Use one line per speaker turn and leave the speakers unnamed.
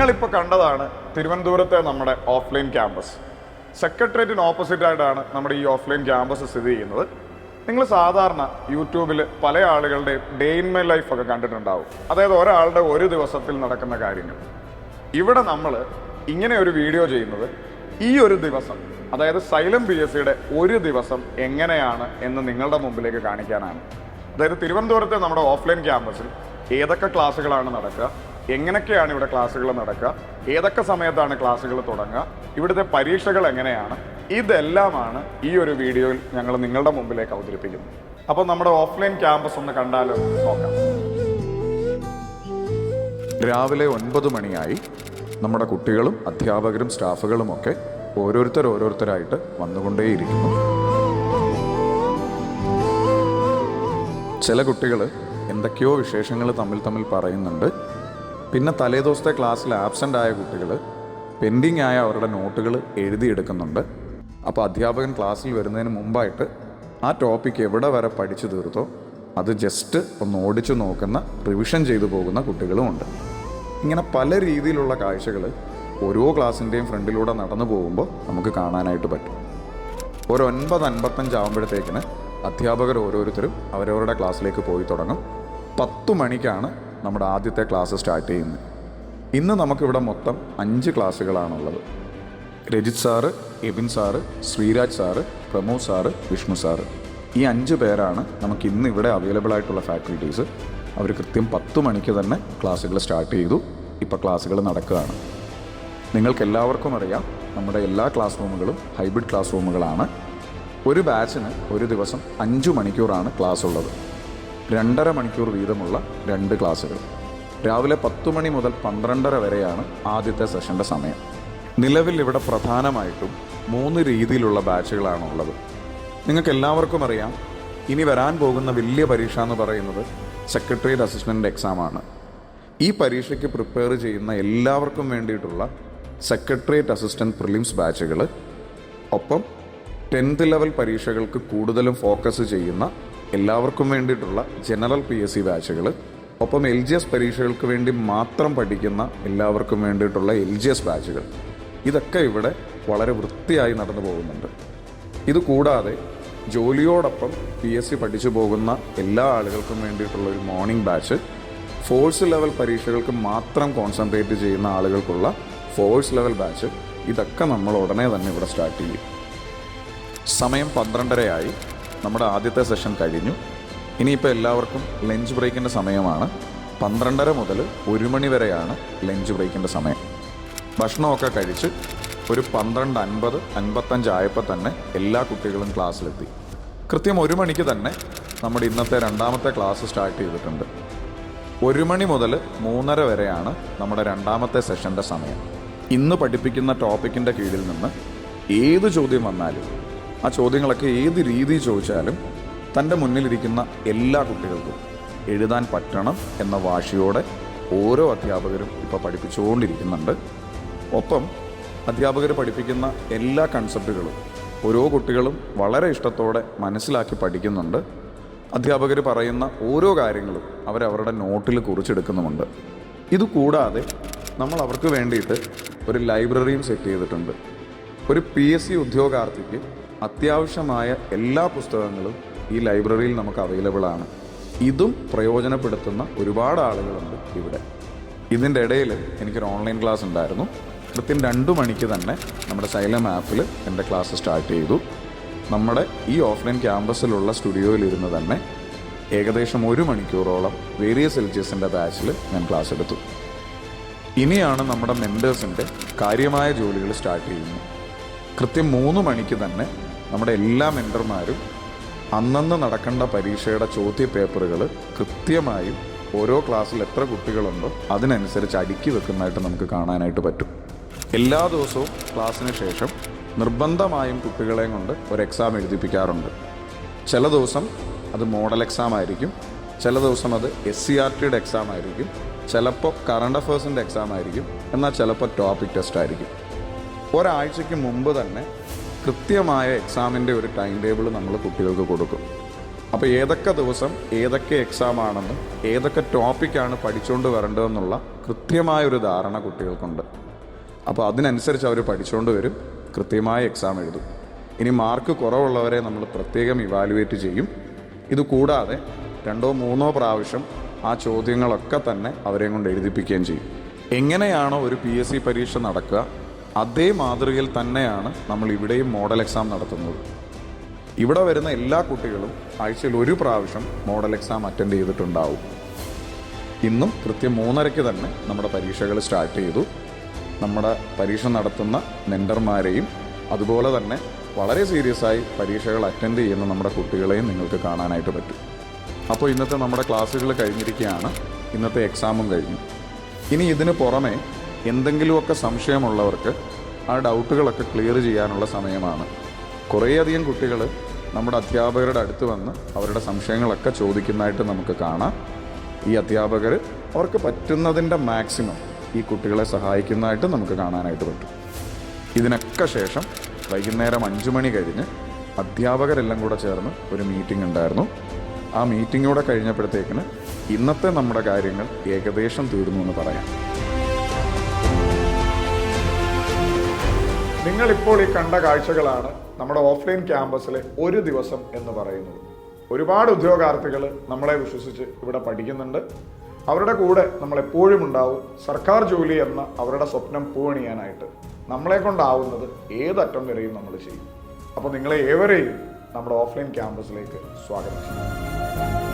നിങ്ങളിപ്പോൾ കണ്ടതാണ് തിരുവനന്തപുരത്തെ നമ്മുടെ ഓഫ്ലൈൻ ക്യാമ്പസ്. സെക്രട്ടേറിയറ്റിന് ഓപ്പോസിറ്റായിട്ടാണ് നമ്മുടെ ഈ ഓഫ്ലൈൻ ക്യാമ്പസ് സ്ഥിതി ചെയ്യുന്നത്. നിങ്ങൾ സാധാരണ യൂട്യൂബിൽ പല ആളുകളുടെയും ഡേ ഇൻ മൈ ലൈഫൊക്കെ കണ്ടിട്ടുണ്ടാവും, അതായത് ഒരാളുടെ ഒരു ദിവസത്തിൽ നടക്കുന്ന കാര്യങ്ങൾ. ഇവിടെ നമ്മൾ ഇങ്ങനെ ഒരു വീഡിയോ ചെയ്യുന്നത് ഈ ഒരു ദിവസം, അതായത് സൈലം PSCയുടെ ഒരു ദിവസം എങ്ങനെയാണ് എന്ന് നിങ്ങളുടെ മുമ്പിലേക്ക് കാണിക്കാനാണ്. അതായത് തിരുവനന്തപുരത്തെ നമ്മുടെ ഓഫ്ലൈൻ ക്യാമ്പസിൽ ഏതൊക്കെ ക്ലാസ്സുകളാണ് നടക്കുക, എങ്ങനെയൊക്കെയാണ് ഇവിടെ ക്ലാസ്സുകൾ നടക്കുക, ഏതൊക്കെ സമയത്താണ് ക്ലാസ്സുകൾ തുടങ്ങുക, ഇവിടുത്തെ പരീക്ഷകൾ എങ്ങനെയാണ്, ഇതെല്ലാമാണ് ഈ ഒരു വീഡിയോയിൽ ഞങ്ങൾ നിങ്ങളുടെ മുമ്പിലേക്ക് അവതരിപ്പിക്കുന്നത്. അപ്പോൾ നമ്മുടെ ഓഫ്ലൈൻ ക്യാമ്പസ് ഒന്ന് കണ്ടാലോ നോക്കാം. രാവിലെ 9 മണിയായി. നമ്മുടെ കുട്ടികളും അധ്യാപകരും സ്റ്റാഫുകളുമൊക്കെ ഓരോരുത്തരായിട്ട് വന്നുകൊണ്ടേയിരിക്കുന്നു. ചില കുട്ടികൾ എന്തൊക്കെയോ വിശേഷങ്ങൾ തമ്മിൽ പറയുന്നുണ്ട്. പിന്നെ തലേദിവസത്തെ ക്ലാസ്സിൽ ആബ്സെൻ്റ് ആയ കുട്ടികൾ പെൻഡിങ് ആയ അവരുടെ നോട്ടുകൾ എഴുതിയെടുക്കുന്നുണ്ട്. അപ്പോൾ അധ്യാപകൻ ക്ലാസ്സിൽ വരുന്നതിന് മുമ്പായിട്ട് ആ ടോപ്പിക്ക് എവിടെ വരെ പഠിച്ചു തീർത്തോ അത് ജസ്റ്റ് ഒന്ന് ഓടിച്ചു നോക്കുന്ന, റിവിഷൻ ചെയ്തു പോകുന്ന കുട്ടികളുമുണ്ട്. ഇങ്ങനെ പല രീതിയിലുള്ള കാഴ്ചകൾ ഓരോ ക്ലാസ്സിൻ്റെയും ഫ്രണ്ടിലൂടെ നടന്നു പോകുമ്പോൾ നമുക്ക് കാണാനായിട്ട് പറ്റും. ഒരു 9:55 ആകുമ്പോഴത്തേക്കിന് അധ്യാപകർ ഓരോരുത്തരും അവരവരുടെ ക്ലാസ്സിലേക്ക് പോയി തുടങ്ങും. 10 മണിക്കാണ് നമ്മുടെ ആദ്യത്തെ ക്ലാസ് സ്റ്റാർട്ട് ചെയ്യുന്നത്. ഇന്ന് നമുക്കിവിടെ മൊത്തം 5 ക്ലാസ്സുകളാണുള്ളത്. Rajith sir, Abin sir, Sreeraj sir, Pramod sir, Vishnu sir, ഈ 5 പേരാണ് നമുക്ക് ഇന്ന് ഇവിടെ അവൈലബിൾ ആയിട്ടുള്ള ഫാക്കൽറ്റീസ്. അവർ കൃത്യം 10 മണിക്ക് തന്നെ ക്ലാസ്സുകൾ സ്റ്റാർട്ട് ചെയ്തു. ഇപ്പോൾ ക്ലാസ്സുകൾ നടക്കുകയാണ്. നിങ്ങൾക്കെല്ലാവർക്കും അറിയാം, നമ്മുടെ എല്ലാ ക്ലാസ് റൂമുകളും ഹൈബ്രിഡ് ക്ലാസ് റൂമുകളാണ്. ഒരു ബാച്ചിന് ഒരു ദിവസം 5 മണിക്കൂറാണ് ക്ലാസ് ഉള്ളത്. 2.5 മണിക്കൂർ വീതമുള്ള 2 ക്ലാസ്സുകൾ. രാവിലെ 10 മണി മുതൽ 12:30 വരെയാണ് ആദ്യത്തെ സെഷൻ്റെ സമയം. നിലവിൽ ഇവിടെ പ്രധാനമായിട്ടും 3 രീതിയിലുള്ള ബാച്ചുകളാണുള്ളത്. നിങ്ങൾക്കെല്ലാവർക്കും അറിയാം, ഇനി വരാൻ പോകുന്ന വലിയ പരീക്ഷ എന്ന് പറയുന്നത് സെക്രട്ടേറിയറ്റ് അസിസ്റ്റൻ്റ് എക്സാമാണ്. ഈ പരീക്ഷയ്ക്ക് പ്രിപ്പയർ ചെയ്യുന്ന എല്ലാവർക്കും വേണ്ടിയിട്ടുള്ള സെക്രട്ടേറിയറ്റ് അസിസ്റ്റൻറ്റ് പ്രിലിംസ് ബാച്ചുകൾ, ഒപ്പം 10th ലെവൽ പരീക്ഷകൾക്ക് കൂടുതലും ഫോക്കസ് ചെയ്യുന്ന എല്ലാവർക്കും വേണ്ടിയിട്ടുള്ള ജനറൽ PSC ബാച്ചുകൾ, ഒപ്പം LGS പരീക്ഷകൾക്ക് വേണ്ടി മാത്രം പഠിക്കുന്ന എല്ലാവർക്കും വേണ്ടിയിട്ടുള്ള LGS ബാച്ചുകൾ, ഇതൊക്കെ ഇവിടെ വളരെ വൃത്തിയായി നടന്നു പോകുന്നുണ്ട്. ഇതുകൂടാതെ ജോലിയോടൊപ്പം PSC പഠിച്ചു പോകുന്ന എല്ലാ ആളുകൾക്കും വേണ്ടിയിട്ടുള്ള ഒരു മോർണിംഗ് ബാച്ച്, ഫോഴ്സ് ലെവൽ പരീക്ഷകൾക്ക് മാത്രം കോൺസെൻട്രേറ്റ് ചെയ്യുന്ന ആളുകൾക്കുള്ള ഫോഴ്സ് ലെവൽ ബാച്ച്, ഇതൊക്കെ നമ്മൾ ഉടനെ തന്നെ ഇവിടെ സ്റ്റാർട്ട് ചെയ്യും. സമയം 12:30 ആയി. നമ്മുടെ ആദ്യത്തെ സെഷൻ കഴിഞ്ഞു. ഇനിയിപ്പോൾ എല്ലാവർക്കും ലഞ്ച് ബ്രേക്കിൻ്റെ സമയമാണ്. 12:30 മുതൽ 1 മണി വരെയാണ് ലഞ്ച് ബ്രേക്കിൻ്റെ സമയം. ഭക്ഷണമൊക്കെ കഴിച്ച് ഒരു 12:50, 55 ആയപ്പോൾ തന്നെ എല്ലാ കുട്ടികളും ക്ലാസ്സിലെത്തി. കൃത്യം 1 മണിക്ക് തന്നെ നമ്മുടെ ഇന്നത്തെ 2ാമത്തെ ക്ലാസ് സ്റ്റാർട്ട് ചെയ്തിട്ടുണ്ട്. 1 മണി മുതൽ 3:30 വരെയാണ് നമ്മുടെ 2ാമത്തെ സെഷൻ്റെ സമയം. ഇന്ന് പഠിപ്പിക്കുന്ന ടോപ്പിക്കിൻ്റെ കീഴിൽ നിന്ന് ഏത് ചോദ്യം വന്നാലും, ആ ചോദ്യങ്ങളൊക്കെ ഏത് രീതിയിൽ ചോദിച്ചാലും തൻ്റെ മുന്നിലിരിക്കുന്ന എല്ലാ കുട്ടികൾക്കും എഴുതാൻ പറ്റണം എന്ന വാശിയോടെ ഓരോ അധ്യാപകരും ഇപ്പോൾ പഠിപ്പിച്ചുകൊണ്ടിരിക്കുന്നുണ്ട്. ഒപ്പം അധ്യാപകർ പഠിപ്പിക്കുന്ന എല്ലാ കൺസെപ്റ്റുകളും ഓരോ കുട്ടികളും വളരെ ഇഷ്ടത്തോടെ മനസ്സിലാക്കി പഠിക്കുന്നുണ്ട്. അധ്യാപകർ പറയുന്ന ഓരോ കാര്യങ്ങളും അവരവരുടെ നോട്ടിൽ കുറിച്ചെടുക്കുന്നുമുണ്ട്. ഇതുകൂടാതെ നമ്മൾ അവർക്ക് വേണ്ടിയിട്ട് ഒരു ലൈബ്രറിയും സെറ്റ് ചെയ്തിട്ടുണ്ട്. ഒരു PSC ഉദ്യോഗാർത്ഥിക്ക് അത്യാവശ്യമായ എല്ലാ പുസ്തകങ്ങളും ഈ ലൈബ്രറിയിൽ നമുക്ക് അവൈലബിൾ ആണ്. ഇതും പ്രയോജനപ്പെടുത്തുന്ന ഒരുപാട് ആളുകളുണ്ട് ഇവിടെ. ഇതിൻ്റെ ഇടയിൽ എനിക്കൊരു ഓൺലൈൻ ക്ലാസ് ഉണ്ടായിരുന്നു. കൃത്യം 2 മണിക്ക് തന്നെ നമ്മുടെ സൈലം ആപ്പിൽ എൻ്റെ ക്ലാസ് സ്റ്റാർട്ട് ചെയ്തു. നമ്മുടെ ഈ ഓഫ്ലൈൻ ക്യാമ്പസിലുള്ള സ്റ്റുഡിയോയിലിരുന്ന് തന്നെ ഏകദേശം 1 മണിക്കൂറോളം വേരിയസ് LGSൻ്റെ ബാച്ചിൽ ഞാൻ ക്ലാസ് എടുത്തു. ഇനിയാണ് നമ്മുടെ മെൻറ്റേഴ്സിൻ്റെ കാര്യമായ ജോലികൾ സ്റ്റാർട്ട് ചെയ്യുന്നത്. കൃത്യം 3 മണിക്ക് തന്നെ നമ്മുടെ എല്ലാ മെൻറ്റർമാരും അന്നന്ന് നടക്കേണ്ട പരീക്ഷയുടെ ചോദ്യ പേപ്പറുകൾ കൃത്യമായും ഓരോ ക്ലാസ്സിൽ എത്ര കുട്ടികളുണ്ടോ അതിനനുസരിച്ച് അടുക്കി വെക്കുന്നതായിട്ട് നമുക്ക് കാണാനായിട്ട് പറ്റും. എല്ലാ ദിവസവും ക്ലാസ്സിന് ശേഷം നിർബന്ധമായും കുട്ടികളെയും കൊണ്ട് ഒരു എക്സാം എഴുതിപ്പിക്കാറുണ്ട്. ചില ദിവസം അത് മോഡൽ എക്സാം ആയിരിക്കും, ചില ദിവസം അത് SCRTയുടെ എക്സാം ആയിരിക്കും, ചിലപ്പോൾ കറണ്ട് അഫേഴ്സിൻ്റെ എക്സാം ആയിരിക്കും, എന്നാൽ ചിലപ്പോൾ ടോപ്പിക് ടെസ്റ്റ് ആയിരിക്കും. ഒരാഴ്ചയ്ക്ക് മുമ്പ് തന്നെ കൃത്യമായ എക്സാമിൻ്റെ ഒരു ടൈം ടേബിൾ നമ്മൾ കുട്ടികൾക്ക് കൊടുക്കും. അപ്പോൾ ഏതൊക്കെ ദിവസം ഏതൊക്കെ എക്സാം ആണെന്നും ഏതൊക്കെ ടോപ്പിക്കാണ് പഠിച്ചുകൊണ്ട് വരേണ്ടതെന്നുള്ള കൃത്യമായൊരു ധാരണ കുട്ടികൾക്കുണ്ട്. അപ്പോൾ അതിനനുസരിച്ച് അവർ പഠിച്ചുകൊണ്ട് വരും, കൃത്യമായ എക്സാം എഴുതും. ഇനി മാർക്ക് കുറവുള്ളവരെ നമ്മൾ പ്രത്യേകം ഇവാലുവേറ്റ് ചെയ്യും. ഇത് കൂടാതെ 2 or 3 പ്രാവശ്യം ആ ചോദ്യങ്ങളൊക്കെ തന്നെ അവരെയും കൊണ്ട് എഴുതിപ്പിക്കുകയും ചെയ്യും. എങ്ങനെയാണോ ഒരു PSC പരീക്ഷ നടക്കുക അതേ മാതൃകയിൽ തന്നെയാണ് നമ്മൾ ഇവിടെയും മോഡൽ എക്സാം നടത്തുന്നത്. ഇവിടെ വരുന്ന എല്ലാ കുട്ടികളും ആഴ്ചയിൽ 1 പ്രാവശ്യം മോഡൽ എക്സാം അറ്റൻഡ് ചെയ്തിട്ടുണ്ടാവും. ഇന്നും കൃത്യം 3:30 തന്നെ നമ്മുടെ പരീക്ഷകൾ സ്റ്റാർട്ട് ചെയ്തു. നമ്മുടെ പരീക്ഷ നടത്തുന്ന മെൻറ്റർമാരെയും അതുപോലെ തന്നെ വളരെ സീരിയസ് ആയി പരീക്ഷകൾ അറ്റൻഡ് ചെയ്യുന്ന നമ്മുടെ കുട്ടികളെയും നിങ്ങൾക്ക് കാണാനായിട്ട് പറ്റും. അപ്പോൾ ഇന്നത്തെ നമ്മുടെ ക്ലാസ്സുകൾ കഴിഞ്ഞിരിക്കുകയാണ്. ഇന്നത്തെ എക്സാമും കഴിഞ്ഞു. ഇനി ഇതിന് പുറമെ എന്തെങ്കിലുമൊക്കെ സംശയമുള്ളവർക്ക് ആ ഡൗട്ടുകളൊക്കെ ക്ലിയർ ചെയ്യാനുള്ള സമയമാണ്. കുറേയധികം കുട്ടികൾ നമ്മുടെ അധ്യാപകരുടെ അടുത്ത് വന്ന് അവരുടെ സംശയങ്ങളൊക്കെ ചോദിക്കുന്നതായിട്ട് നമുക്ക് കാണാം. ഈ അധ്യാപകർ അവർക്ക് പറ്റുന്നതിൻ്റെ മാക്സിമം ഈ കുട്ടികളെ സഹായിക്കുന്നതായിട്ട് നമുക്ക് കാണാനായിട്ട് പറ്റും. ഇതിനൊക്കെ ശേഷം വൈകുന്നേരം 5 മണി കഴിഞ്ഞ് അധ്യാപകരെല്ലാം കൂടെ ചേർന്ന് ഒരു മീറ്റിംഗ് ഉണ്ടായിരുന്നു. ആ മീറ്റിംഗൂടെ കഴിഞ്ഞപ്പോഴത്തേക്കിന് ഇന്നത്തെ നമ്മുടെ കാര്യങ്ങൾ ഏകദേശം തീർന്നു എന്ന് പറയാം. നിങ്ങളിപ്പോൾ ഈ കണ്ട കാഴ്ചകളാണ് നമ്മുടെ ഓഫ്ലൈൻ ക്യാമ്പസിലെ ഒരു ദിവസം എന്ന് പറയുന്നത്. ഒരുപാട് ഉദ്യോഗാർത്ഥികൾ നമ്മളെ വിശ്വസിച്ച് ഇവിടെ പഠിക്കുന്നുണ്ട്. അവരുടെ കൂടെ നമ്മളെപ്പോഴും ഉണ്ടാവും. സർക്കാർ ജോലി എന്ന അവരുടെ സ്വപ്നം പൂവണിയാനായിട്ട് നമ്മളെ കൊണ്ടാവുന്നത് ഏതറ്റം വരെയും നമ്മൾ ചെയ്യും. അപ്പോൾ നിങ്ങളെ ഏവരെയും നമ്മുടെ ഓഫ്ലൈൻ ക്യാമ്പസിലേക്ക് സ്വാഗതം ചെയ്യും.